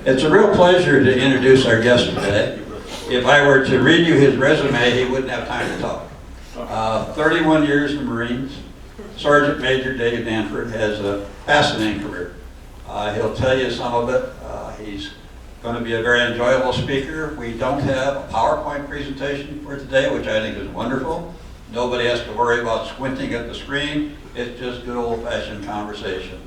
It's a real pleasure to introduce our guest today. If I were to read you his resume, he wouldn't have time to talk. 31 years in the Marines. Sergeant Major Dave Danford has a fascinating career. He'll tell you some of it. He's going to be a very enjoyable speaker. We don't have a PowerPoint presentation for today, which I think is wonderful. Nobody has to worry about squinting at the screen. It's just good old-fashioned conversation.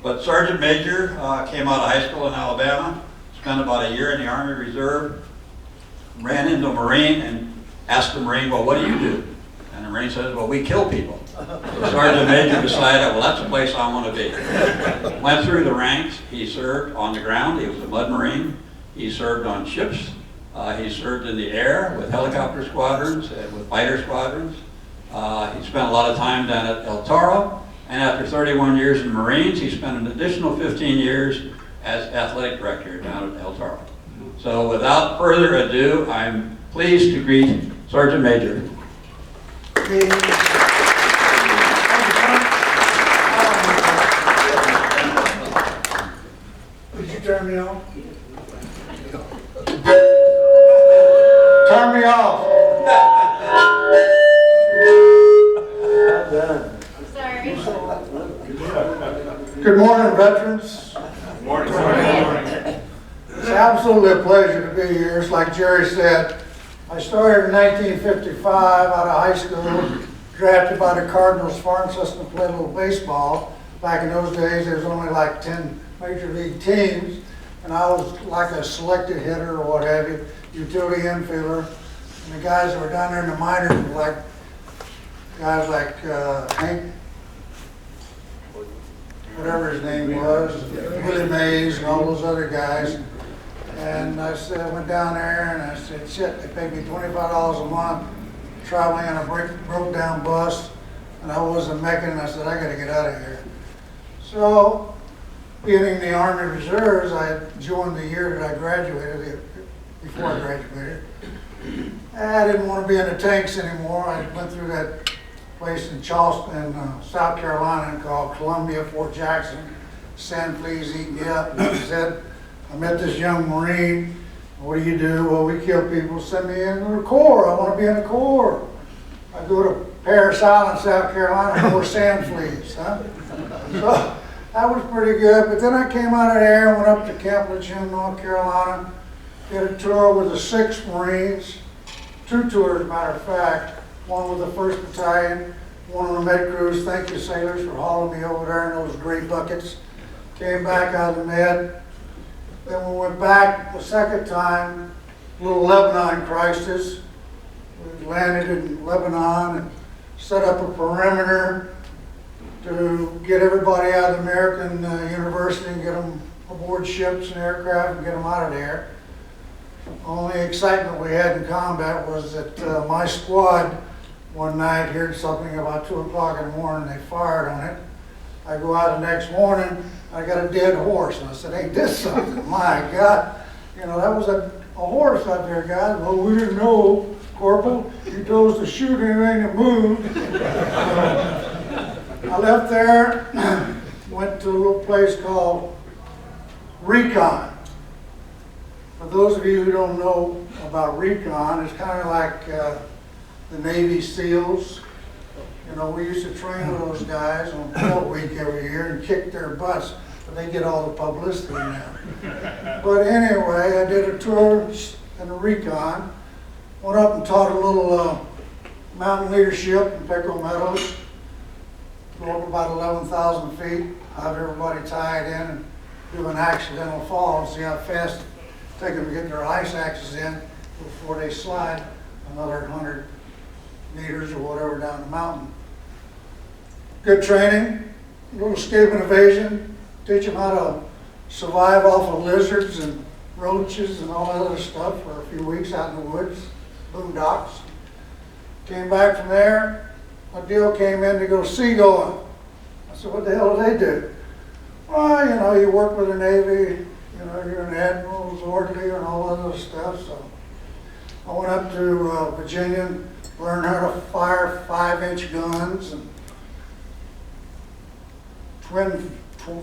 But Sergeant Major came out of high school in Alabama, spent about a year in the Army Reserve, ran into a Marine and asked the Marine, well, what do you do? And the Marine says, well, we kill people. So Sergeant Major decided, well, that's the place I want to be. Went through the ranks. He served on the ground. He was a mud Marine. He served on ships. He served in the air with helicopter squadrons and with fighter squadrons. He spent a lot of time down at El Toro. And after 31 years in the Marines, he spent an additional 15 years as athletic director down at El Toro. So without further ado, I'm pleased to greet Sergeant Major. Did you turn me on? Turn me off. I'm done. Sorry. Good morning, veterans. Good morning. It's absolutely a pleasure to be here. It's like Jerry said, I started in 1955 out of high school, drafted by the Cardinals farm system to play a little baseball. Back in those days, there was only like 10 major league teams, and I was like a selected hitter or what have you, utility infielder. And the guys that were down there in the minors were like guys like Hank, whatever his name was, Willie Mays, and all those other guys. And I said, I went down there and I said, shit, they paid me $25 a month, traveling on a broke down bus, and I wasn't making it, and I said, I gotta get out of here. So, being in the Army Reserves, I joined the year that I graduated, before I graduated. I didn't want to be in the tanks anymore. I went through that place in Charleston, South Carolina, called Columbia, Fort Jackson. Sand fleas eat me up. And I said, I met this young Marine. What do you do? Well, we kill people. Send me in the Corps. I want to be in the Corps. I go to Parris Island, South Carolina, more sand fleas. Huh? So that was pretty good. But then I came out of there and went up to Camp Lejeune, North Carolina. Did a tour with the 6th Marines. 2 tours, matter of fact. One with the 1st Battalion, one on the Med Cruise. Thank you, sailors, for hauling me over there in those great buckets. Came back out of the Med. Then we went back the second time, a little Lebanon crisis. We landed in Lebanon and set up a perimeter to get everybody out of the American University and get them aboard ships and aircraft and get them out of there. The only excitement we had in combat was that my squad one night heard something about 2 o'clock in the morning. They fired on it. I go out the next morning, I got a dead horse. And I said, ain't this something? My God. You know, that was a horse out there, guys. Well, we didn't know, Corporal. You told us to shoot anything that moved. I left there, went to a little place called Recon. For those of you who don't know about Recon, it's kind of like the Navy SEALs. You know, we used to train with those guys on Port Week every year and kick their butts, but they get all the publicity now. But anyway, I did a tour in the Recon, went up and taught a little mountain leadership in Pickerel Meadows, go up about 11,000 feet, have everybody tied in and do an accidental fall and see how fast it take them to get their ice axes in before they slide another 100 meters or whatever down the mountain. Good training, a little escape and evasion, teach them how to survive off of lizards and roaches and all that other stuff for a few weeks out in the woods, boondocks. Came back from there, a deal came in to go seagoing. I said, what the hell do they do? Well, you know, you work with the Navy, you know, you're an admiral's orderly and all that other stuff. So I went up to Virginia, learned how to fire 5-inch guns and twin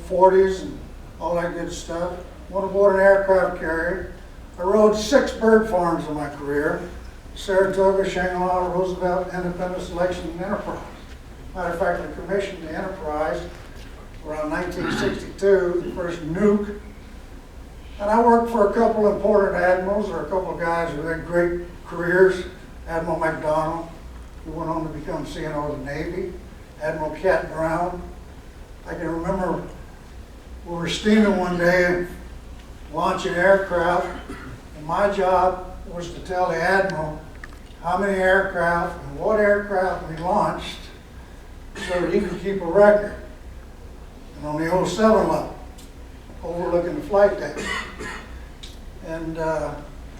40s and all that good stuff. went aboard an aircraft carrier. I rode 6 bird farms in my career: Saratoga, Shangri-La, Roosevelt, Independence, Lexington, and Enterprise. Matter of fact, I commissioned the Enterprise around 1962, the first nuke. And I worked for a couple of important admirals, or a couple of guys who had great careers. Admiral MacDonald, who went on to become CNO of the Navy. Admiral Cat Brown. I can remember we were steaming one day and launching aircraft, and my job was to tell the Admiral how many aircraft and what aircraft we launched so that he could keep a record. And on the 07 level, overlooking the flight deck. And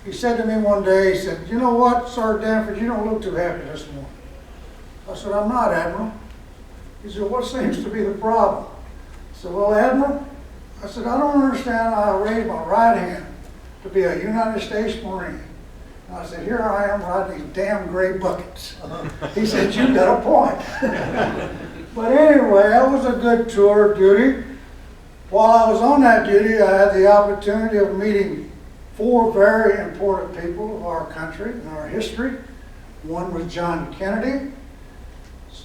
he said to me one day, he said, "You know what, Sergeant Danford, you don't look too happy this morning." I said, "I'm not, Admiral." He said, "What seems to be the problem?" I said, "Well, Admiral," I said, "I don't understand how I raised my right hand to be a United States Marine. And I said, here I am riding these damn gray buckets." He said, "You got a point." But anyway, that was a good tour of duty. While I was on that duty, I had the opportunity of meeting 4 very important people of our country and our history. One was John Kennedy.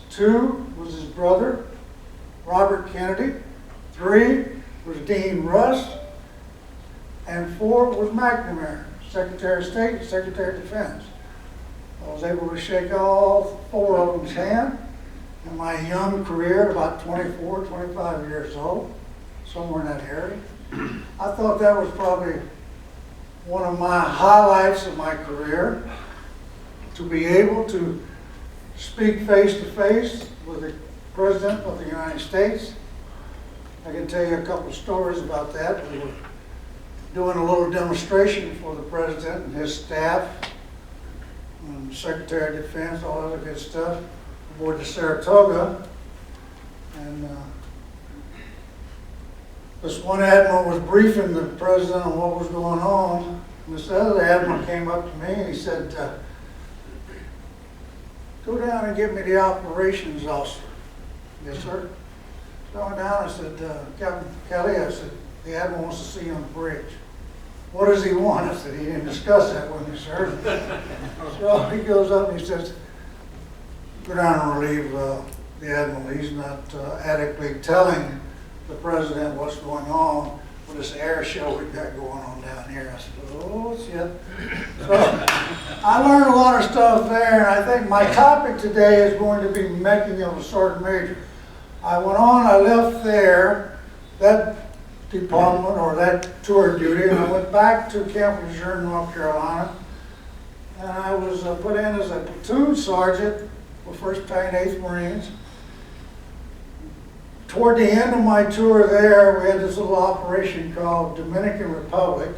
2 was his brother, Robert Kennedy. 3 was Dean Rusk. And 4 was McNamara, Secretary of State and Secretary of Defense. I was able to shake all 4 of them's hand in my young career, about 24, 25 years old, somewhere in that area. I thought that was probably one of my highlights of my career, to be able to speak face to face with the President of the United States. I can tell you a couple of stories about that. We were doing a little demonstration for the President and his staff, and Secretary of Defense, all other good stuff, aboard the Saratoga. And this one admiral was briefing the President on what was going on. And this other admiral came up to me and he said, "Go down and get me the operations officer." "Yes, sir." So I went down and said, "Captain Kelly," I said, "the admiral wants to see you on the bridge." "What does he want?" I said, "He didn't discuss that with me, sir." So he goes up and he says, "Go down and relieve the admiral. He's not adequately telling the President what's going on with this air show we've got going on down here." I said, "Oh, shit." So I learned a lot of stuff there, and I think my topic today is going to be making of a sergeant major. I went on, I left there, that department or that tour duty, and I went back to Camp Lejeune, North Carolina, and I was put in as a platoon sergeant for 1st Battalion, 8th Marines. Toward the end of my tour there, we had this little operation called Dominican Republic.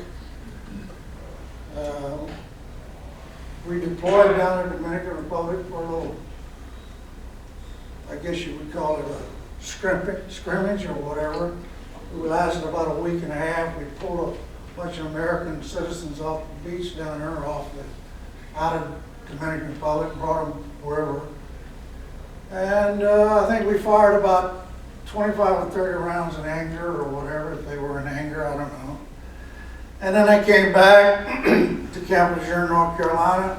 We deployed down in the Dominican Republic for a little, I guess you would call it a scrimmage or whatever. It lasted about a week and a half. We pulled a bunch of American citizens off the beach down there, out of Dominican Republic, brought them wherever. And I think we fired about 25 or 30 rounds in anger or whatever, if they were in anger, I don't know. And then I came back to Camp Lejeune, North Carolina.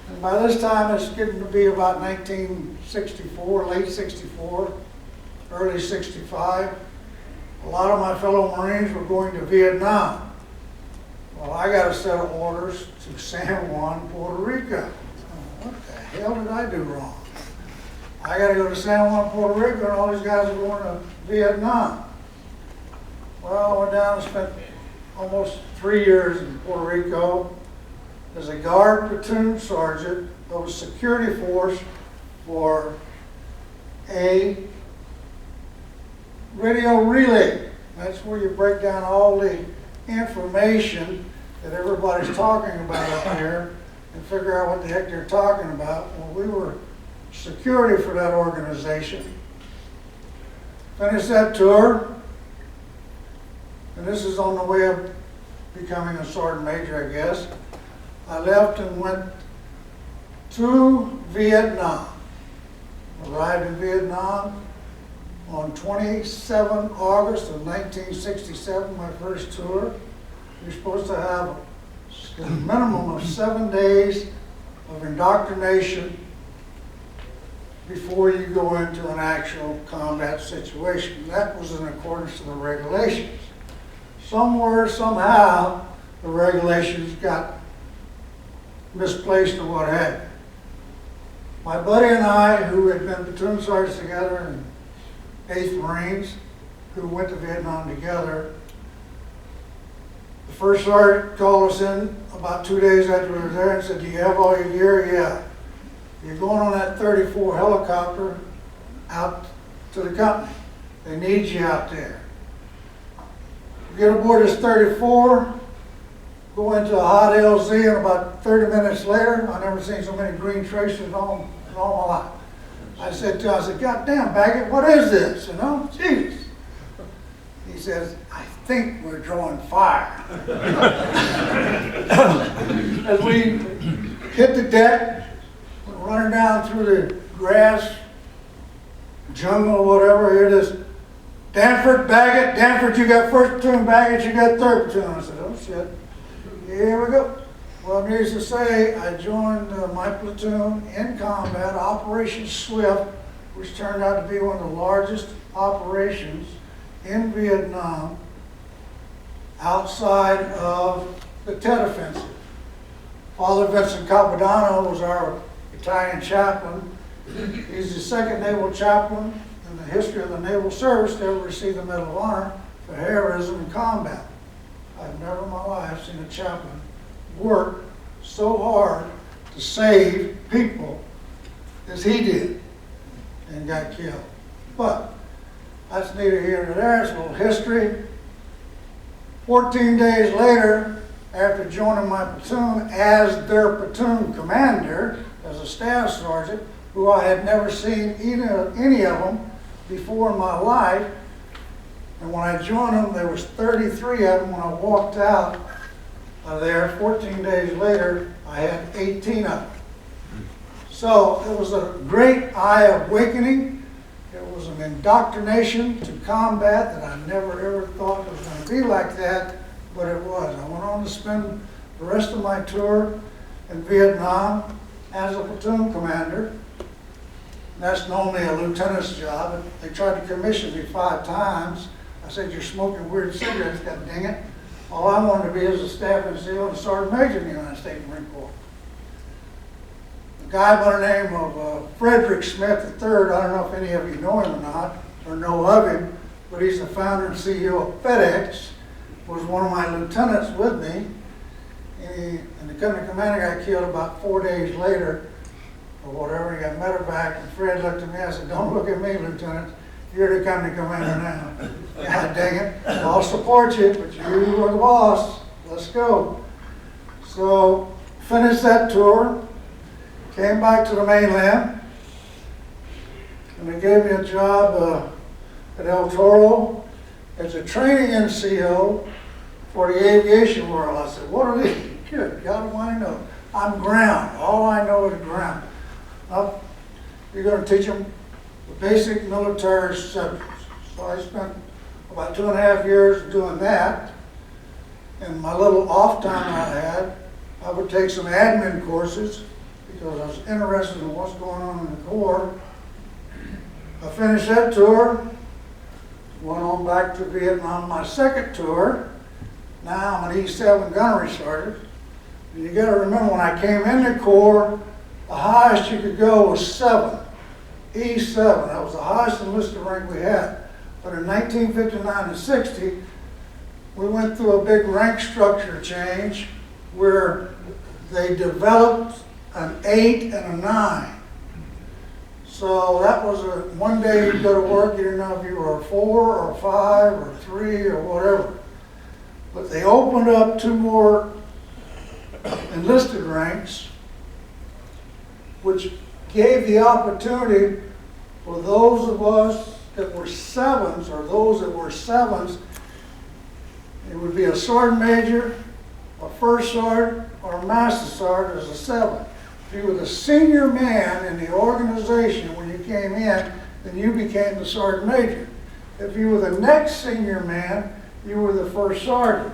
And by this time, it's getting to be about 1964, late 64, early 65. A lot of my fellow Marines were going to Vietnam. Well, I got a set of orders to San Juan, Puerto Rico. What the hell did I do wrong? I got to go to San Juan, Puerto Rico, and all these guys are going to Vietnam. Well, I went down and spent almost 3 years in Puerto Rico as a guard platoon sergeant of a security force for a radio relay. That's where you break down all the information that everybody's talking about up here and figure out what the heck they're talking about. Well, we were security for that organization. Finished that tour, and this is on the way of becoming a sergeant major, I guess. I left and went to Vietnam. Arrived in Vietnam, on 27 August of 1967, my first tour. You're supposed to have a minimum of 7 days of indoctrination before you go into an actual combat situation. That was in accordance to the regulations. Somewhere, somehow, the regulations got misplaced or what have you. My buddy and I, who had been platoon sergeants together in 8th Marines, who went to Vietnam together, the first sergeant called us in about 2 days after we were there and said, "Do you have all your gear?" "Yeah." "You're going on that 34 helicopter out to the company. They need you out there. You get aboard this 34, go into a hot LZ, and about 30 minutes later, I've never seen so many green traces in all my life. I said, "God damn, Baggett, what is this? You know, jeez." He says, "I think we're drawing fire." As we hit the deck, we're running down through the grass, jungle, whatever, here it is. "Danford, Baggett, Danford, you got 1st platoon, Baggett, you got 3rd platoon." I said, "Oh shit, here we go." Well, needless to say, I joined my platoon in combat, Operation Swift, which turned out to be one of the largest operations in Vietnam outside of the Tet Offensive. Father Vincent Capodanno was our battalion chaplain. He's the 2nd naval chaplain in the history of the naval service to ever receive the Medal of Honor for heroism in combat. I've never in my life seen a chaplain work so hard to save people as he did and got killed. But that's neither here nor there. It's a little history. 14 days later, after joining my platoon as their platoon commander, as a staff sergeant, who I had never seen any of them before in my life, and when I joined them, there was 33 of them. When I walked out of there 14 days later, I had 18 of them. So it was a great eye awakening. It was an indoctrination to combat that I never ever thought it was going to be like that, but it was. I went on to spend the rest of my tour in Vietnam as a platoon commander. That's normally a lieutenant's job. They tried to commission me 5 times. I said, "You're smoking weird cigarettes, God dang it." All I wanted to be is a staff NCO and a sergeant major in the United States Marine Corps. A guy by the name of Frederick Smith III, I don't know if any of you know him or not, or know of him, but he's the founder and CEO of FedEx, was one of my lieutenants with me. And the company commander got killed about 4 days later, or whatever. He got medevac, and Fred looked at me. I said, "Don't look at me, Lieutenant. You're the company commander now." "God dang it, I'll support you, but you are the boss. Let's go." So, finished that tour, came back to the mainland, and they gave me a job at El Toro as a training NCO for the aviation world. I said, "What are these? Good God, what do I know? I'm ground. All I know is ground." Well, you're going to teach them the basic military subjects. So I spent about 2.5 years doing that. And my little off time I had, I would take some admin courses because I was interested in what's going on in the Corps. I finished that tour, went on back to Vietnam, my 2nd tour. Now I'm an E7 gunnery sergeant. And you got to remember, when I came in the Corps, the highest you could go was 7, E7. That was the highest enlisted rank we had. But in 1959 and 60, we went through a big rank structure change where they developed an 8 and a 9. So that was one day you'd go to work, you didn't know if you were a 4 or 5 or 3 or whatever. But they opened up 2 more enlisted ranks, which gave the opportunity for those of us that were 7s, or those that were 7s, it would be a sergeant major, a first sergeant, or a master sergeant as a 7. If you were the senior man in the organization when you came in, then you became the sergeant major. If you were the next senior man, you were the first sergeant.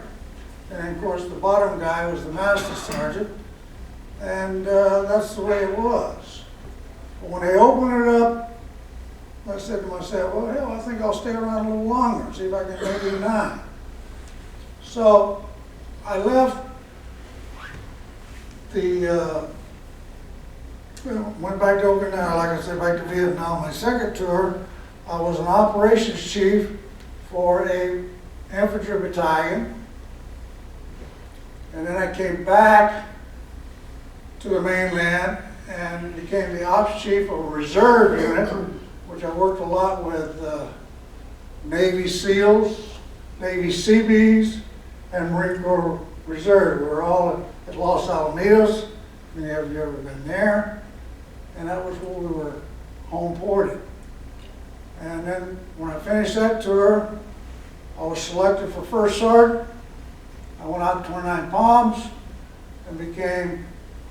And of course, the bottom guy was the master sergeant. And that's the way it was. But when they opened it up, I said to myself, well, hell, I think I'll stay around a little longer, see if I can make it 9. So I left went back to Okinawa, like I said, back to Vietnam. My second tour, I was an operations chief for a infantry battalion. And then I came back to the mainland and became the ops chief of a reserve unit, which I worked a lot with Navy SEALs, Navy Seabees, and Marine Corps Reserve. We were all at Los Alamitos. Many of you ever been there? And that was where we were home ported. And then when I finished that tour, I was selected for first sergeant. I went out to 29 Palms and became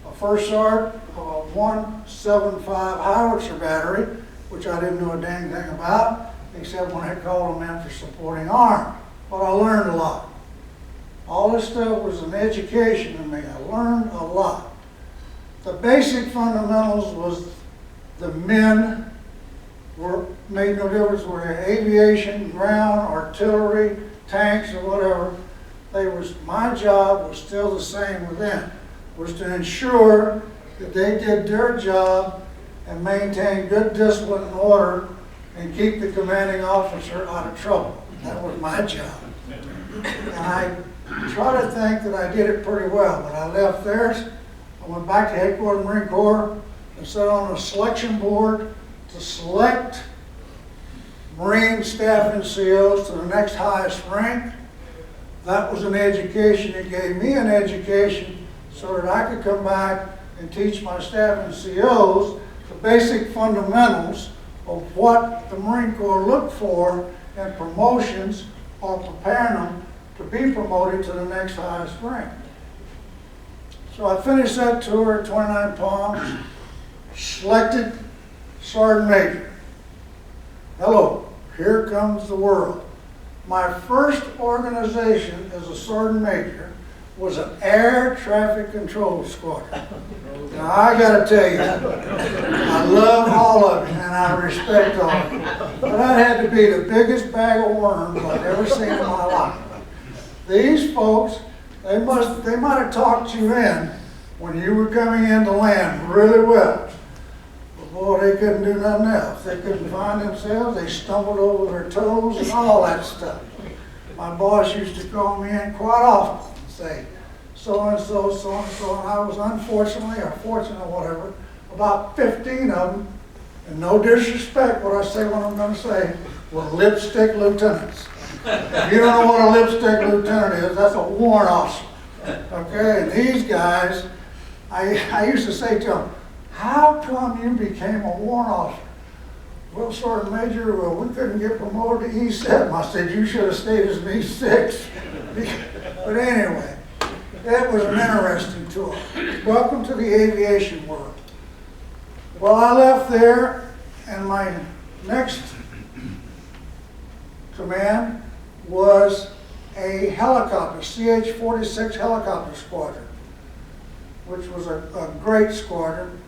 a first sergeant of a 175 howitzer battery, which I didn't know a dang thing about, except when I called them in for supporting arm. But I learned a lot. All this stuff was an education to me. I learned a lot. The basic fundamentals was the men made no difference whether aviation, ground, artillery, tanks, or whatever. My job was still the same with them, was to ensure that they did their job and maintain good discipline and order and keep the commanding officer out of trouble. That was my job. And I try to think that I did it pretty well. When I left theirs, I went back to headquarters Marine Corps and sat on a selection board to select Marine staff NCOs to the next highest rank. That was an education. It gave me an education so that I could come back and teach my staff NCOs the basic fundamentals of what the Marine Corps looked for in promotions or preparing them to be promoted to the next highest rank. So I finished that tour at 29 Palms, selected sergeant major. Hello, here comes the world. My first organization as a sergeant major was an air traffic control squadron. Now I gotta tell you, I love all of you and I respect all of you. But that had to be the biggest bag of worms I've ever seen in my life. These folks, they might have talked you in when you were coming into land really well. But boy, they couldn't do nothing else. They couldn't find themselves. They stumbled over their toes and all that stuff. My boss used to call me in quite often and say, so-and-so, so-and-so, and I was unfortunately, or fortunate or whatever, about 15 of them, and no disrespect what I say what I'm going to say, were lipstick lieutenants. If you don't know what a lipstick lieutenant is, that's a warrant officer. Okay, and these guys, I used to say to them, how come you became a warrant officer? Well, Sergeant Major, we couldn't get promoted to E7. I said, you should have stayed as an E6. But anyway, that was an interesting tour. Welcome to the aviation world. Well, I left there, and my next command was a helicopter, CH-46 helicopter squadron, which was a great squadron.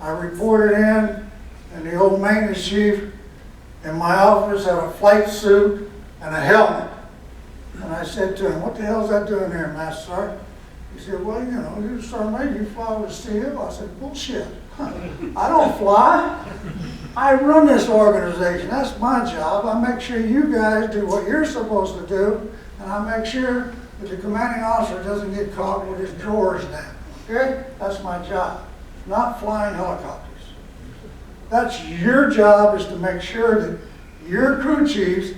I reported in, and the old maintenance chief in my office had a flight suit and a helmet. And I said to him, what the hell is that doing there, Master Sergeant? He said, well, you know, you're Sergeant Major, you fly with a CEO. I said, bullshit. I don't fly. I run this organization. That's my job. I make sure you guys do what you're supposed to do, and I make sure that the commanding officer doesn't get caught with his drawers down. Okay? That's my job. Not flying helicopters. That's your job, is to make sure that your crew chiefs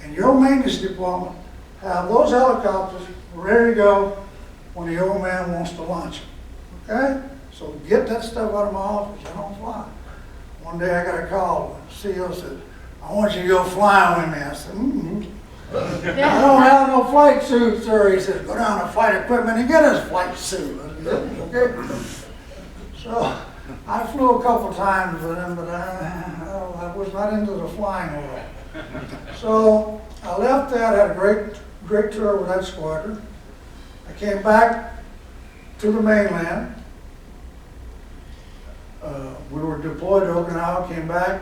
and your maintenance department have those helicopters ready to go when the old man wants to launch them. Okay? So get that stuff out of my office. I don't fly. One day I got a call. The CEO said, I want you to go flying with me. I said, I don't have no flight suit, sir. He said, go down to flight equipment and get us a flight suit. Okay? So I flew a couple times with him, but I was not into the flying world. So I left that, had a great tour with that squadron. I came back to the mainland. We were deployed to Okinawa, came back,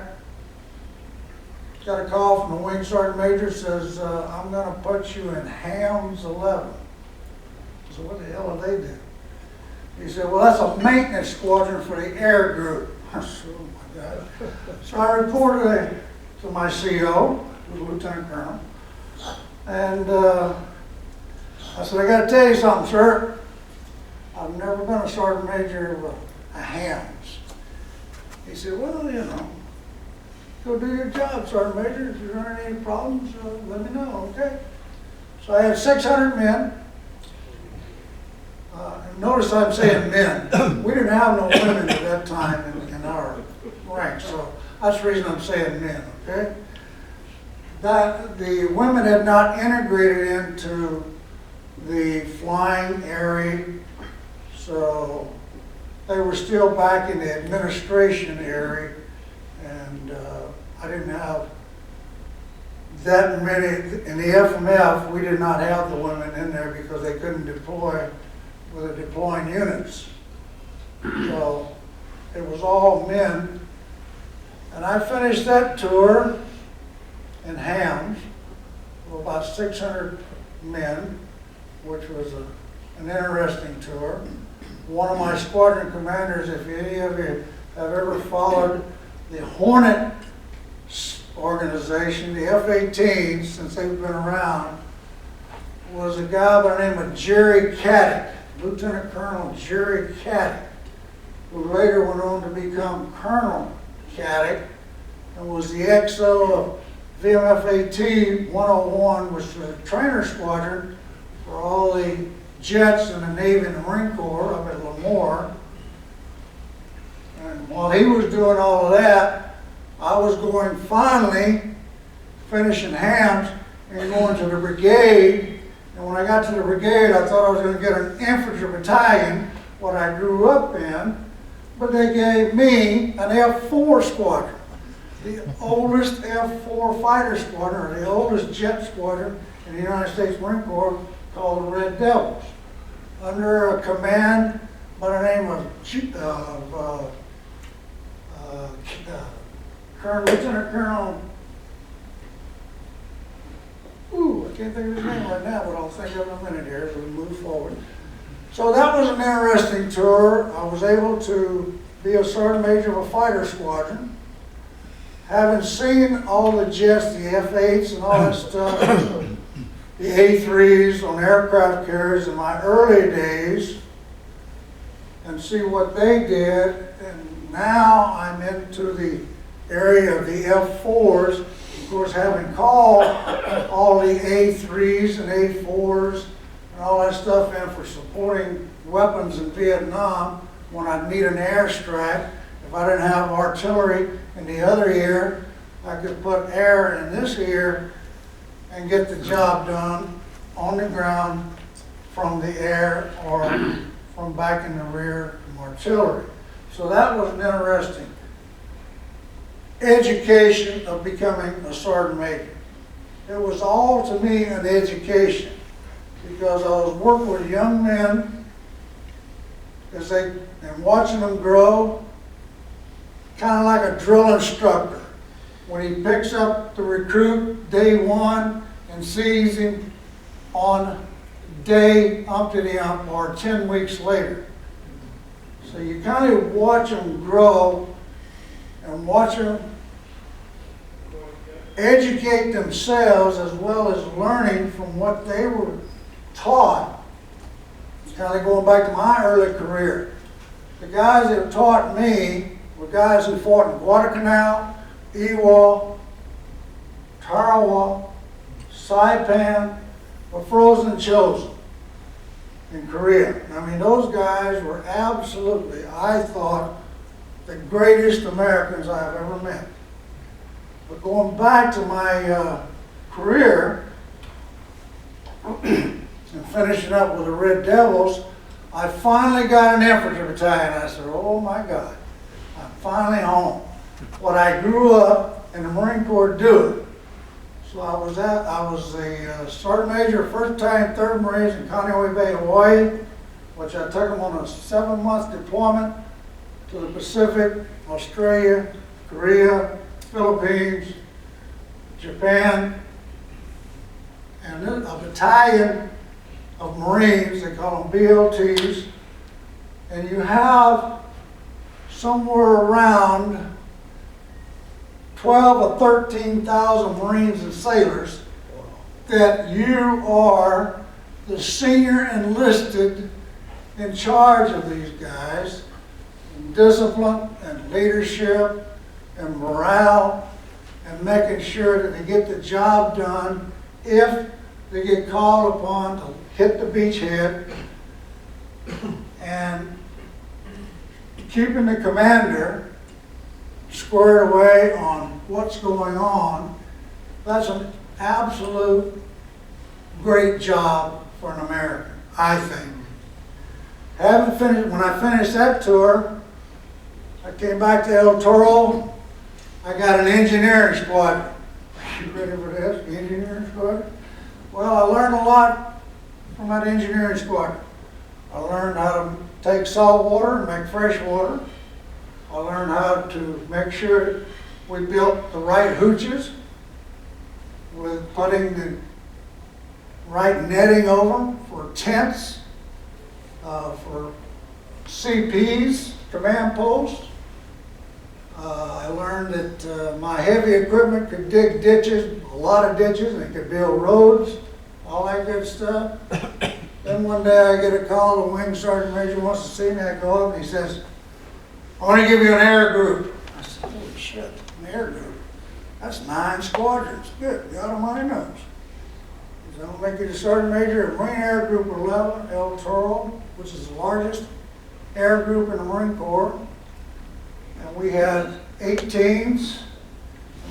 got a call from the wing sergeant major, says, I'm gonna put you in Hams 11. So what the hell are they doing? He said, well, that's a maintenance squadron for the air group. I said, oh my God. So I reported to my CO, who was Lieutenant Colonel, and I said, I gotta tell you something, sir. I've never been a sergeant major of a Hams. He said, well, you know, go do your job, Sergeant Major. If you run into any problems, let me know, okay? So I had 600 men. Notice I'm saying men. We didn't have no women at that time in our ranks, so that's the reason I'm saying men, okay? That the women had not integrated into the flying area, so they were still back in the administration area, and I didn't have that many. In the FMF, we did not have the women in there because they couldn't deploy with the deploying units. So it was all men. And I finished that tour in Hams with about 600 men, which was an interesting tour. One of my squadron commanders, if any of you have ever followed the Hornet organization, the F-18s, since they've been around, was a guy by the name of Jerry Caddick, Lieutenant Colonel Jerry Caddick, who later went on to become Colonel Caddick and was the XO of VMF-AT 101, which was a trainer squadron for all the jets in the Navy and the Marine Corps up at Lemoore. And while he was doing all of that, I was going finally, finishing Hams and going to the brigade. And when I got to the brigade, I thought I was going to get an infantry battalion, what I grew up in, but they gave me an F-4 squadron, the oldest F-4 fighter squadron, or the oldest jet squadron in the United States Marine Corps, called the Red Devils, under a command by the name of Lieutenant Colonel, I can't think of his name right now, but I'll think of it in a minute here as we move forward. So that was an interesting tour. I was able to be a sergeant major of a fighter squadron. Having seen all the jets, the F-8s and all that stuff, the A-3s on aircraft carriers in my early days, and see what they did, and now I'm into the area of the F-4s, of course having called all the A-3s and A-4s and all that stuff in for supporting weapons in Vietnam when I'd need an airstrike. If I didn't have artillery in the other ear, I could put air in this ear and get the job done on the ground from the air or from back in the rear from artillery. So that was an interesting education of becoming a sergeant major. It was all to me an education because I was working with young men and watching them grow, kind of like a drill instructor. When he picks up the recruit day one and sees him on day umpty-ump or 10 weeks later. So you kind of watch them grow and watch them educate themselves as well as learning from what they were taught. It's kind of going back to my early career. The guys that taught me were guys who fought in Guadalcanal, Iwo, Tarawa, Saipan, or Frozen Chosin in Korea. I mean, those guys were absolutely, I thought, the greatest Americans I have ever met. But going back to my career and finishing up with the Red Devils, I finally got an infantry battalion. I said, oh my God, finally home. What I grew up in the Marine Corps doing. So I was the Sergeant Major, first time 3rd Marines in Kaneohe Bay, Hawaii, which I took them on a 7-month deployment to the Pacific, Australia, Korea, Philippines, Japan, and then a battalion of Marines, they call them BLTs, and you have somewhere around 12 or 13,000 Marines and sailors that you are the senior enlisted in charge of these guys in discipline and leadership and morale and making sure that they get the job done if they get called upon to hit the beachhead, and keeping the commander squared away on what's going on. That's an absolute great job for an American, I think. When I finished that tour, I came back to El Toro. I got an engineering squadron. You ready for this? The engineering squadron? Well, I learned a lot from that engineering squadron. I learned how to take salt water and make fresh water. I learned how to make sure we built the right hooches with putting the right netting over them for tents, for CPs, command posts. I learned that my heavy equipment could dig ditches, a lot of ditches, and it could build roads, all that good stuff. Then one day I get a call, the wing sergeant major wants to see me. I go up and he says, "I want to give you an air group." I said, "Holy shit, an air group? That's 9 squadrons. Good, God Almighty knows." He said, "I'll make you the sergeant major of Marine Air Group 11, El Toro, which is the largest air group in the Marine Corps." And we had 8 teams.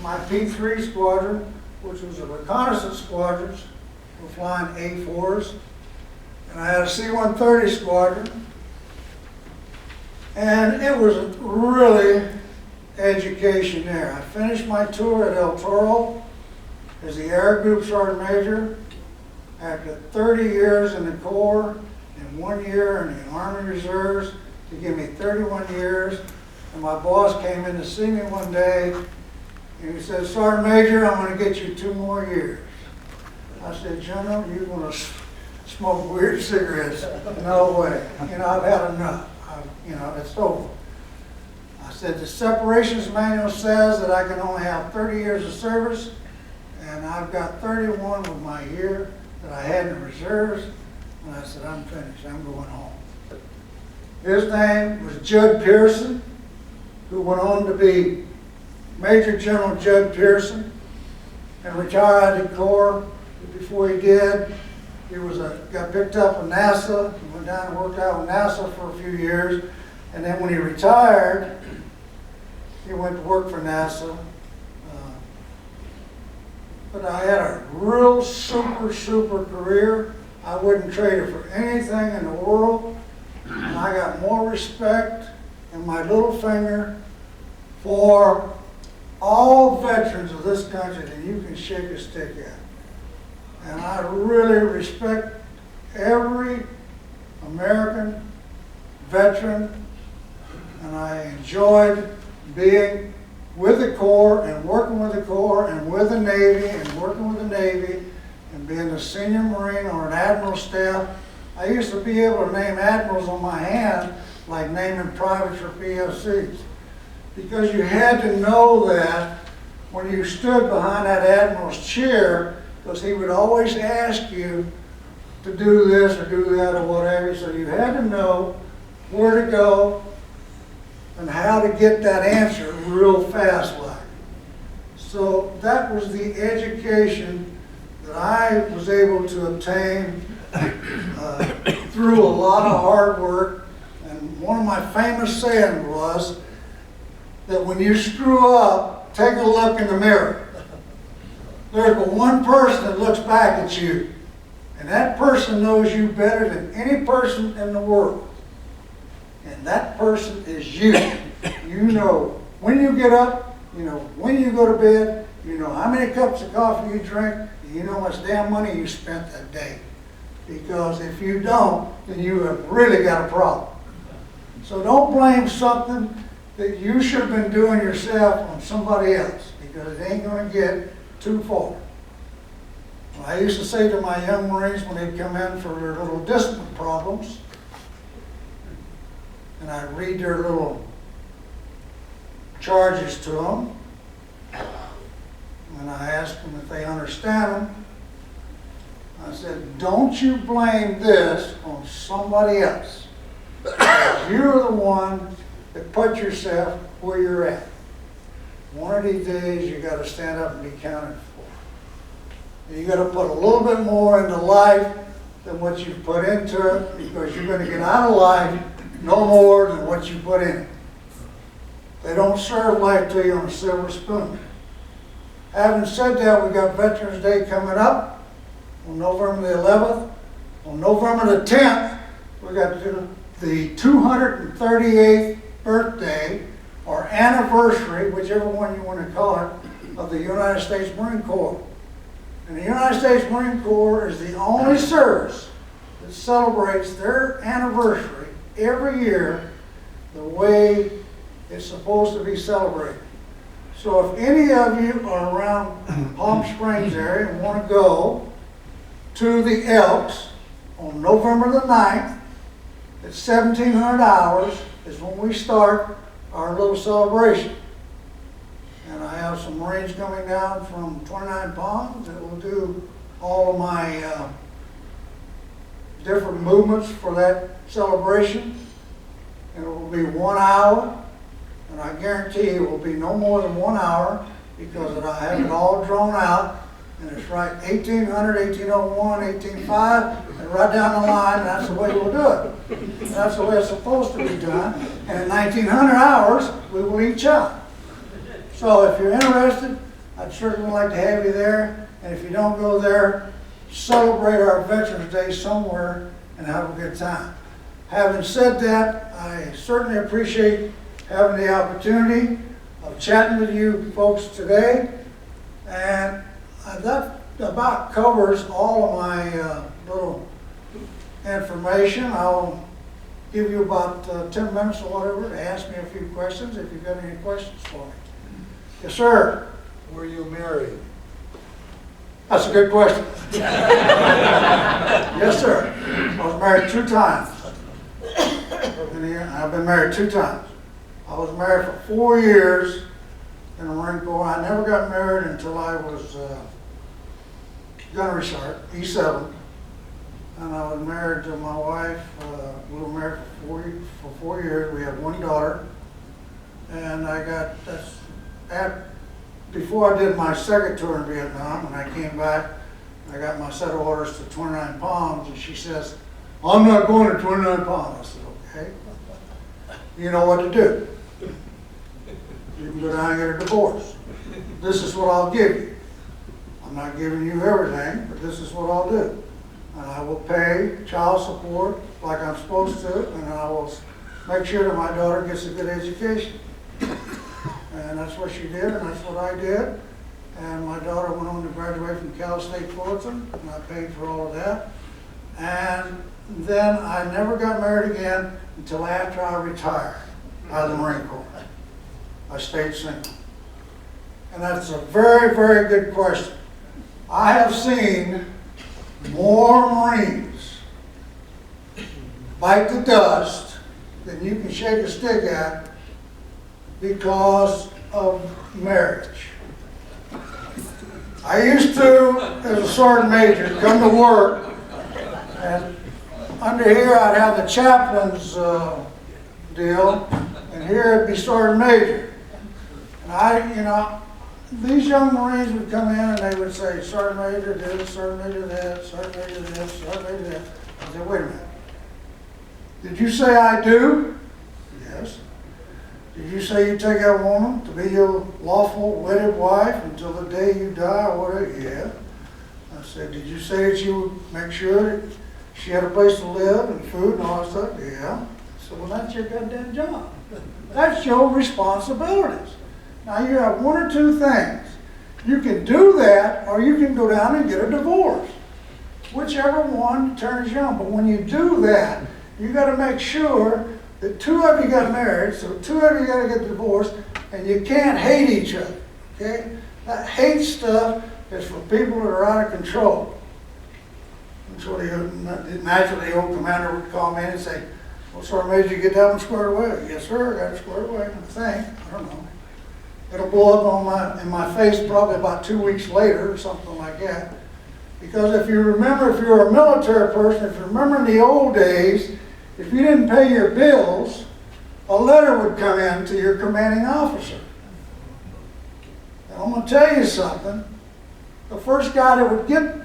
My P3 squadron, which was a reconnaissance squadron, were flying A4s. And I had a C-130 squadron. And it was a really education there. I finished my tour at El Toro as the Air Group Sergeant Major after 30 years in the Corps and 1 year in the Army Reserves to give me 31 years. And my boss came in to see me one day and he said, "Sergeant Major, I'm going to get you 2 more years." I said, "General, you're going to smoke weird cigarettes? No way. You know, I've had enough. It's over." I said, "The separations manual says that I can only have 30 years of service, and I've got 31 with my year that I had in the reserves." And I said, "I'm finished. I'm going home." His name was Judd Pearson, who went on to be Major General Judd Pearson and retired out of the Corps. Before he did, he got picked up with NASA. He went down and worked out with NASA for a few years. And then when he retired, he went to work for NASA. But I had a real super career. I wouldn't trade it for anything in the world. And I got more respect in my little finger for all veterans of this country than you can shake a stick at. And I really respect every American veteran, and I enjoyed being with the Corps and working with the Corps and with the Navy and working with the Navy and being a senior Marine or an admiral staff. I used to be able to name admirals on my hand like naming privates or PFCs, because you had to know that when you stood behind that admiral's chair, because he would always ask you to do this or do that or whatever, so you had to know where to go and how to get that answer real fast like. So that was the education that I was able to obtain through a lot of hard work. And one of my famous sayings was that when you screw up, take a look in the mirror. There's but one person that looks back at you, and that person knows you better than any person in the world. And that person is you. You know when you get up, you know when you go to bed, you know how many cups of coffee you drink, and you know how much damn money you spent that day. Because if you don't, then you have really got a problem. So don't blame something that you should have been doing yourself on somebody else, because it ain't going to get too far. Well, I used to say to my young Marines when they'd come in for their little discipline problems, and I'd read their little charges to them, and I asked them if they understand them. I said, don't you blame this on somebody else. You're the one that put yourself where you're at. One of these days you got to stand up and be counted for. And you got to put a little bit more into life than what you put into it, because you're going to get out of life no more than what you put in it. They don't serve life to you on a silver spoon. Having said that, we got Veterans Day coming up on November the 11th. On November the 10th, we got the 238th birthday or anniversary, whichever one you want to call it, of the United States Marine Corps. And the United States Marine Corps is the only service that celebrates their anniversary every year the way it's supposed to be celebrated. So if any of you are around Palm Springs area and want to go to the Elks on November the 9th at 1700 hours is when we start our little celebration. And I have some Marines coming down from 29 Palms that will do all of my different movements for that celebration. And it will be 1 hour. And I guarantee it will be no more than 1 hour, because I have it all drawn out. And it's right 1800, 1801, 1805, and right down the line, and that's the way we'll do it. And that's the way it's supposed to be done. And in 1900 hours, we will each out. So if you're interested, I'd certainly like to have you there. And if you don't go there, celebrate our Veterans Day somewhere and have a good time. Having said that, I certainly appreciate having the opportunity of chatting with you folks today. And that about covers all of my little information. I'll give you about 10 minutes or whatever to ask me a few questions if you've got any questions for me. Yes, sir. Were you married? That's a good question. Yes, sir. I was married 2 times. I've been married 2 times. I was married for 4 years in the Marine Corps. I never got married until I was gunnery sergeant, E7. And I was married to my wife. We were married for 4 years. We had 1 daughter. And before I did my second tour in Vietnam, when I came back, I got my set of orders to 29 Palms, and she says, I'm not going to 29 Palms. I said, okay. You know what to do. You can go down and get a divorce. This is what I'll give you. I'm not giving you everything, but this is what I'll do. And I will pay child support like I'm supposed to, and I will make sure that my daughter gets a good education. And that's what she did, and that's what I did. And my daughter went on to graduate from Cal State Fullerton, and I paid for all of that. And then I never got married again until after I retired out of the Marine Corps. I stayed single. And that's a very, very good question. I have seen more Marines bite the dust than you can shake a stick at because of marriage. I used to, as a sergeant major, come to work, and under here I'd have the chaplain's deal, and here it'd be sergeant major. And these young Marines would come in and they would say, Sergeant Major this, Sergeant Major that, Sergeant Major this, Sergeant Major that. I said, wait a minute. Did you say I do? Yes. Did you say you take that woman to be your lawful wedded wife until the day you die or whatever? Yeah. I said, did you say that you would make sure that she had a place to live and food and all that stuff? Yeah. I said, well, that's your goddamn job. That's your responsibilities. Now you have one or two things. You can do that, or you can go down and get a divorce. Whichever one turns you on. But when you do that, you got to make sure that two of you got married, so two of you got to get divorced, and you can't hate each other. Okay? That hate stuff is for people that are out of control. That's what naturally the old commander would call me in and say, well, SarMajor, you get that one squared away? Yes, sir, I got it squared away. I think, I don't know. It'll blow up in my face probably about 2 weeks later or something like that. Because if you remember, if you're a military person, if you remember in the old days, if you didn't pay your bills, a letter would come in to your commanding officer. And I'm going to tell you something. The first guy that would get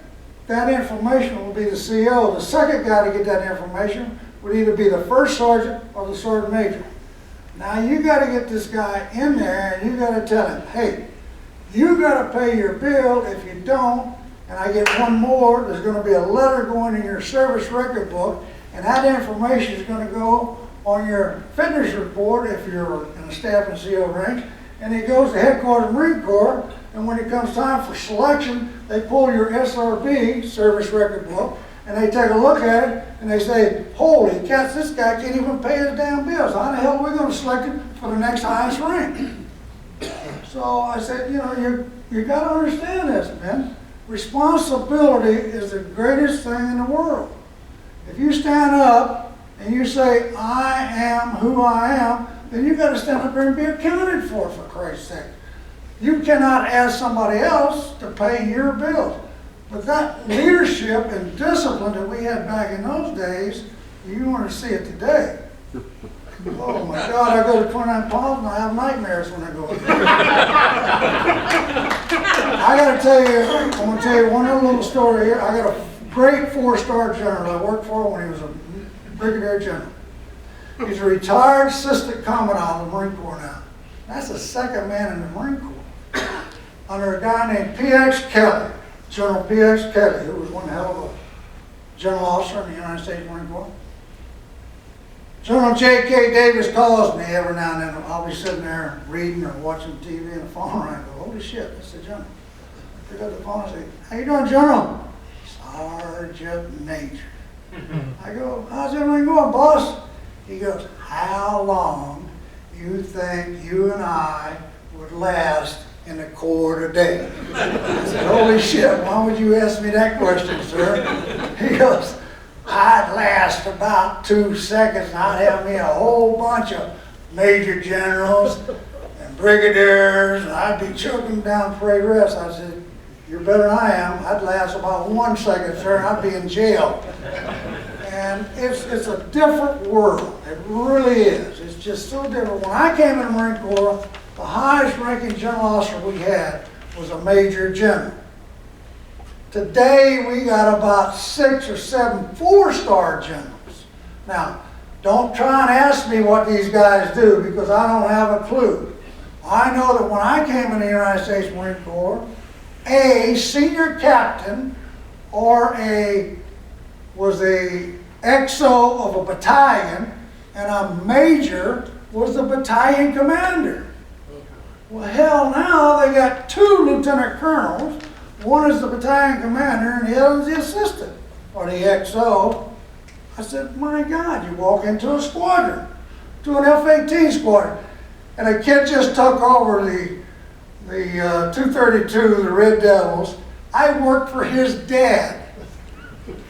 that information would be the CO. The second guy to get that information would either be the first sergeant or the sergeant major. Now you got to get this guy in there and you got to tell him, hey, you got to pay your bill. If you don't, and I get one more, there's going to be a letter going in your service record book, and that information is going to go on your fitness report if you're in a staff and CO rank, and it goes to headquarters Marine Corps, and when it comes time for selection, they pull your SRB, service record book, and they take a look at it, and they say, holy cats, this guy can't even pay his damn bills. How the hell are we going to select him for the next highest rank? So I said, you know, you got to understand this, man. Responsibility is the greatest thing in the world. If you stand up and you say, I am who I am, then you got to stand up there and be accounted for Christ's sake. You cannot ask somebody else to pay your bills. But that leadership and discipline that we had back in those days, you want to see it today. Oh my God, I go to 29 Palms and I have nightmares when I go in there. I got to tell you, I'm going to tell you one little story here. I got a great 4-star general I worked for when he was a brigadier general. He's a retired assistant commandant of the Marine Corps now. That's the second man in the Marine Corps. Under a guy named P.X. Kelly, General P.X. Kelly, who was one hell of a general officer in the United States Marine Corps. General J.K. Davis calls me every now and then. I'll be sitting there reading or watching TV and the phone ring. I go, holy shit, that's the general. I pick up the phone and say, how you doing, General? Sergeant Major. I go, how's everything going, boss? He goes, how long do you think you and I would last in the Corps today? I said, holy shit, why would you ask me that question, sir? He goes, I'd last about 2 seconds and I'd have me a whole bunch of major generals and brigadiers and I'd be choking down parade rest. I said, you're better than I am. I'd last about 1 second, sir, and I'd be in jail. And it's a different world. It really is. It's just so different. When I came in the Marine Corps, the highest ranking general officer we had was a major general. Today, we got about 6 or 7 4-star generals. Now, don't try and ask me what these guys do because I don't have a clue. I know that when I came in the United States Marine Corps, a senior captain or was a XO of a battalion, and a major was the battalion commander. Well, hell, now they got 2 lieutenant colonels. One is the battalion commander and the other is the assistant, or the XO. I said, my God, you walk into a squadron, to an F-18 squadron, and a kid just took over the 232, the Red Devils. I worked for his dad,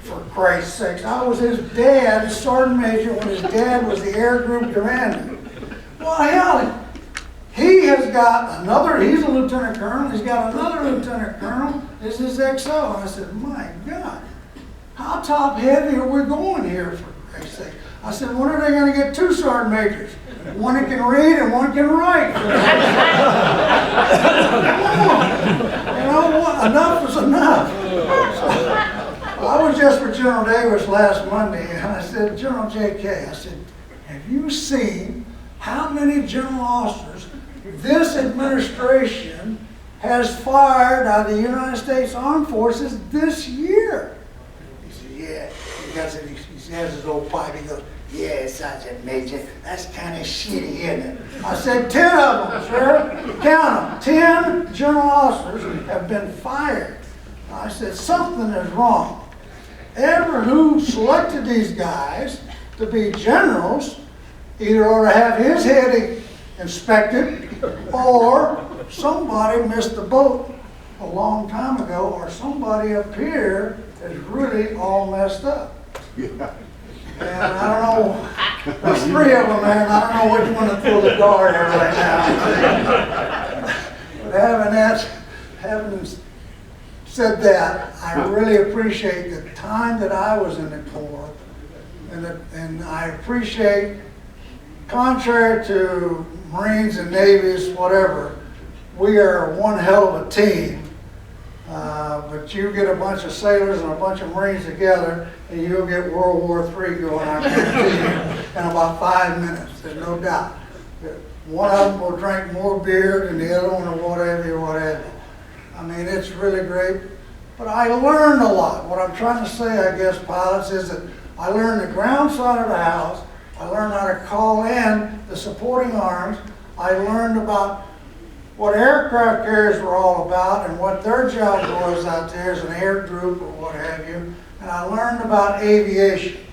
for Christ's sakes. I was his dad, sergeant major, when his dad was the air group commander. Well, hell, he has got another, he's a lieutenant colonel, he's got another lieutenant colonel, this is XO. And I said, my God, how top heavy are we going here, for Christ's sake? I said, when are they going to get 2 sergeant majors? One that can read and one can write. Come on. You know what? Enough is enough. So, I was just with General Davis last Monday, and I said, General J.K., I said, have you seen how many general officers this administration has fired out of the United States Armed Forces this year? He said, yeah. He has his old pipe. He goes, Yeah, Sergeant Major, that's kind of shitty, isn't it? I said, 10 of them, sir. Count them. 10 general officers have been fired. I said, something is wrong. Who selected these guys to be generals either ought to have his head inspected, or somebody missed the boat a long time ago, or somebody up here is really all messed up. Yeah. And I don't know, there's 3 of them, man. I don't know which one to throw the dart at right now. But having said that, I really appreciate the time that I was in the Corps, and I appreciate, contrary to Marines and Navies, whatever, we are one hell of a team. But you get a bunch of sailors and a bunch of Marines together, and you'll get World War III going, I guarantee you, in about 5 minutes, there's no doubt. One of them will drink more beer than the other one, or whatever. I mean, it's really great. But I learned a lot. What I'm trying to say, I guess, pilots, is that I learned the ground side of the house. I learned how to call in the supporting arms. I learned about what aircraft carriers were all about and what their job was out there as an air group or what have you. And I learned about aviation.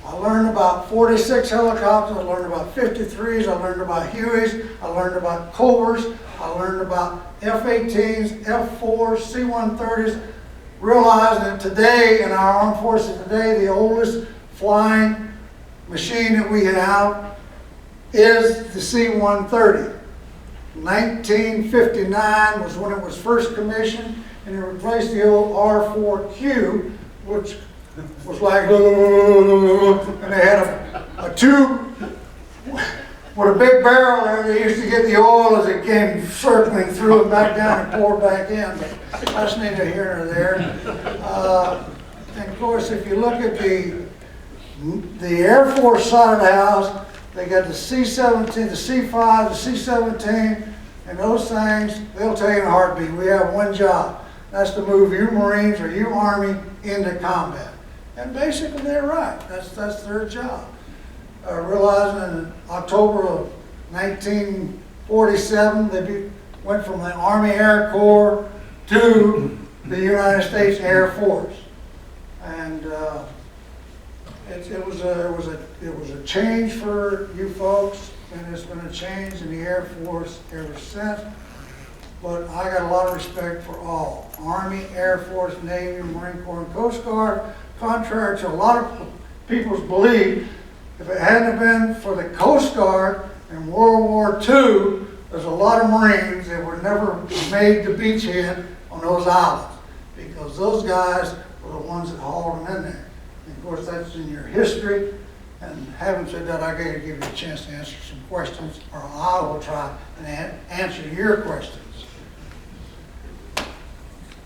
I learned about 46 helicopters, I learned about 53s, I learned about Hueys, I learned about Cobras, I learned about F-18s, F-4s, C-130s, realizing that today in our armed forces today, the oldest flying machine that we have is the C-130. 1959 was when it was first commissioned, and it replaced the old R-4Q, which was like, and they had a tube with a big barrel there. They used to get the oil as it came circling through and back down and pour back in, but that's neither here nor there. And of course, if you look at the Air Force side of the house, they got the C-17, the C-5, the C-17, and those things, they'll tell you in a heartbeat, we have one job. That's to move you Marines or you Army into combat. And basically they're right. That's their job. Realizing in October of 1947, they went from the Army Air Corps to the United States Air Force. And it was a change for you folks, and it's been a change in the Air Force ever since. But I got a lot of respect for all. Army, Air Force, Navy, Marine Corps, and Coast Guard. Contrary to a lot of people's belief, if it hadn't been for the Coast Guard in World War II, there's a lot of Marines that were never made the beachhead on those islands, because those guys were the ones that hauled them in there. And of course, that's in your history. And having said that, I got to give you a chance to answer some questions, or I will try and answer your questions.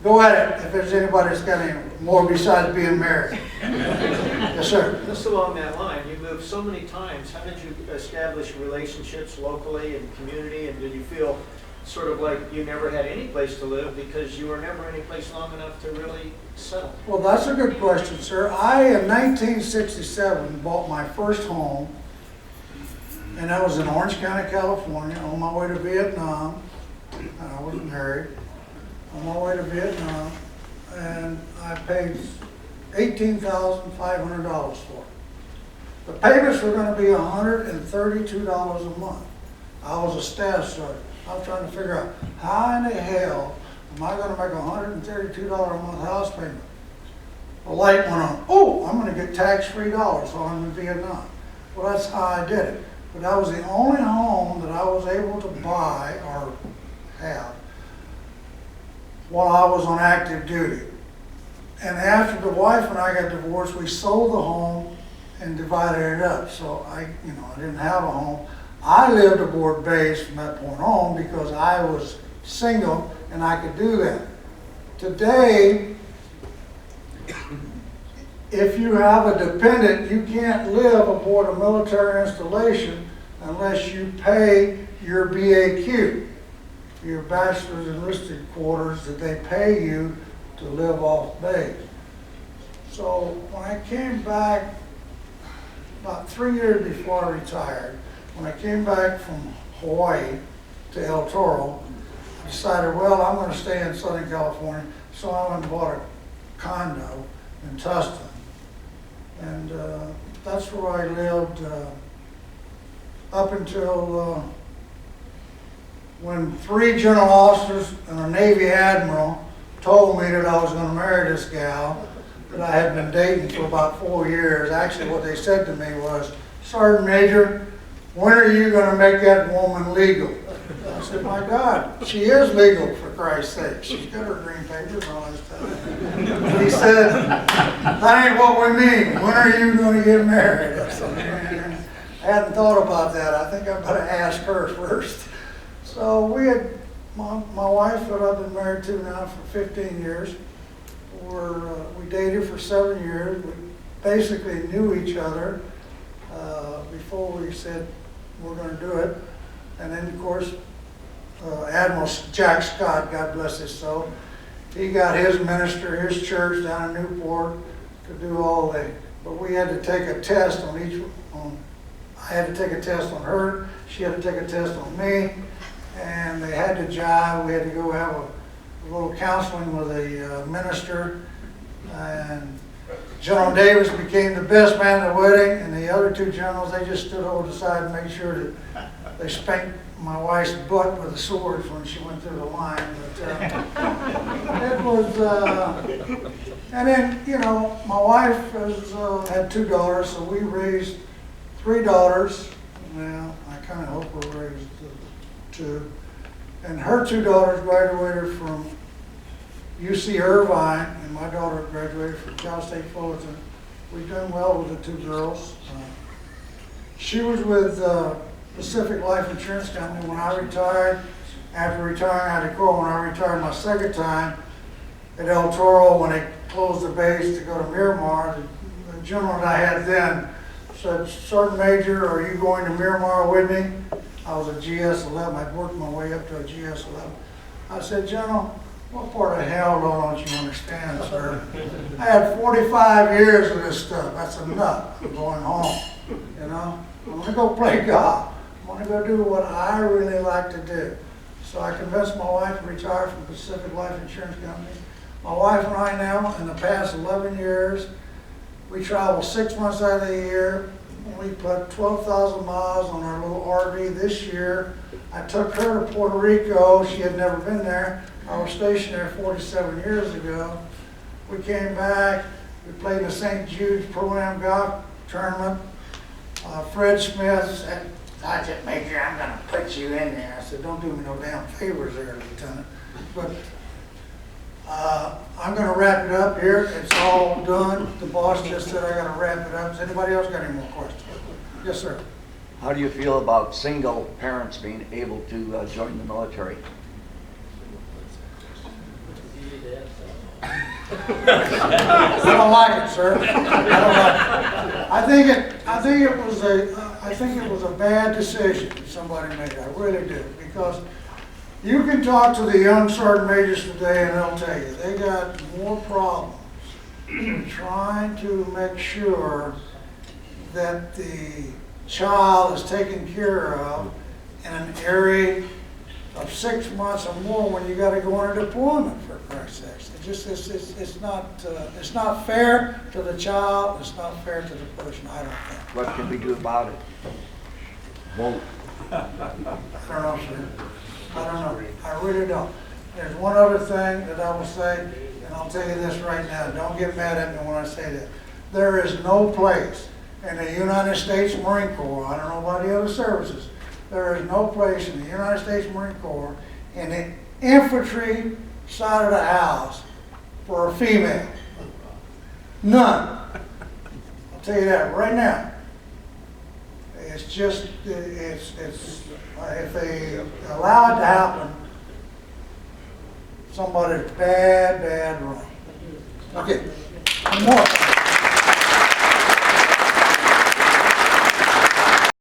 Go at it if there's anybody that's got any more besides being married. Yes, sir. Just along that line, you moved so many times. How did you establish relationships locally and community? And did you feel sort of like you never had any place to live because you were never any place long enough to really settle? Well, that's a good question, sir. I, in 1967, bought my first home, and that was in Orange County, California, on my way to Vietnam. And I wasn't married. On my way to Vietnam, and I paid $18,500 for it. The payments were going to be $132 a month. I was a staff sergeant. I was trying to figure out how in the hell am I going to make $132 a month house payment? The light went on. Oh, I'm going to get tax-free dollars while I'm in Vietnam. Well, that's how I did it. But that was the only home that I was able to buy or have while I was on active duty. And after the wife and I got divorced, we sold the home and divided it up. So I didn't have a home. I lived aboard base from that point on because I was single and I could do that. Today, if you have a dependent, you can't live aboard a military installation unless you pay your BAQ, your bachelor's enlisted quarters that they pay you to live off base. So when I came back about 3 years before I retired, when I came back from Hawaii to El Toro, I decided, well, I'm going to stay in Southern California, so I went and bought a condo in Tustin. And that's where I lived up until when 3 general officers and a Navy admiral told me that I was going to marry this gal that I had been dating for about 4 years. Actually, what they said to me was, "Sergeant Major, when are you going to make that woman legal?" I said, "My God, she is legal, for Christ's sake. She's got her green papers and all that stuff." He said, "That ain't what we mean. When are you going to get married?" I said, "Man, I hadn't thought about that. I think I better ask her first." So we had, my wife that I've been married to now for 15 years, we dated for 7 years. We basically knew each other before we said we're going to do it. And then, of course, Admiral Jack Scott, God bless his soul, he got his minister, his church down in Newport to do all the, but we had to take a test on I had to take a test on her, she had to take a test on me, and they had to jive. We had to go have a little counseling with a minister, and General Davis became the best man at the wedding, and the other 2 generals, they just stood over the side and made sure that they spanked my wife's butt with the swords when she went through the line. But it was, and then, you know, my wife had 2 daughters, so we raised 3 daughters. Well, I kind of hope we raised 2. And her 2 daughters graduated from UC Irvine, and my daughter graduated from Cal State Fullerton. We've done well with the 2 girls. She was with Pacific Life Insurance Company when I retired. After retiring, I had to call when I retired my 2nd time at El Toro when they closed the base to go to Miramar. The general that I had then said, "Sergeant Major, are you going to Miramar with me?" I was a GS-11. I'd worked my way up to a GS-11. I said, "General, what part of hell don't you understand, sir? I had 45 years of this stuff. That's enough. I'm going home. You know, I'm going to go play golf. I'm going to go do what I really like to do." So I convinced my wife to retire from Pacific Life Insurance Company. My wife and I now, in the past 11 years, we travel 6 months out of the year. We put 12,000 miles on our little RV this year. I took her to Puerto Rico. She had never been there. I was stationed there 47 years ago. We came back. We played in the St. Jude's Pro-Am Golf Tournament. Fred Smith said, "Sergeant Major, I'm going to put you in there." I said, "Don't do me no damn favors there, Lieutenant." But I'm going to wrap it up here. It's all done. The boss just said I got to wrap it up. Does anybody else got any more questions? Yes, sir. How do you feel about single parents being able to join the military? I don't like it, sir. I don't like it. I think it was a bad decision somebody made. I really do, because you can talk to the young sergeant majors today and they'll tell you they got more problems trying to make sure that the child is taken care of in an area of 6 months or more when you got to go on a deployment, for Christ's sakes. It's not fair to the child. It's not fair to the person. I don't think. What can we do about it? Vote. I don't know, sir. I don't know. I really don't. There's one other thing that I will say, and I'll tell you this right now. Don't get mad at me when I say this. There is no place in the United States Marine Corps, I don't know about the other services, there is no place in the United States Marine Corps in the infantry side of the house for a female. None. I'll tell you that right now. It's just, if they allow it to happen, somebody's bad wrong. Okay, one more.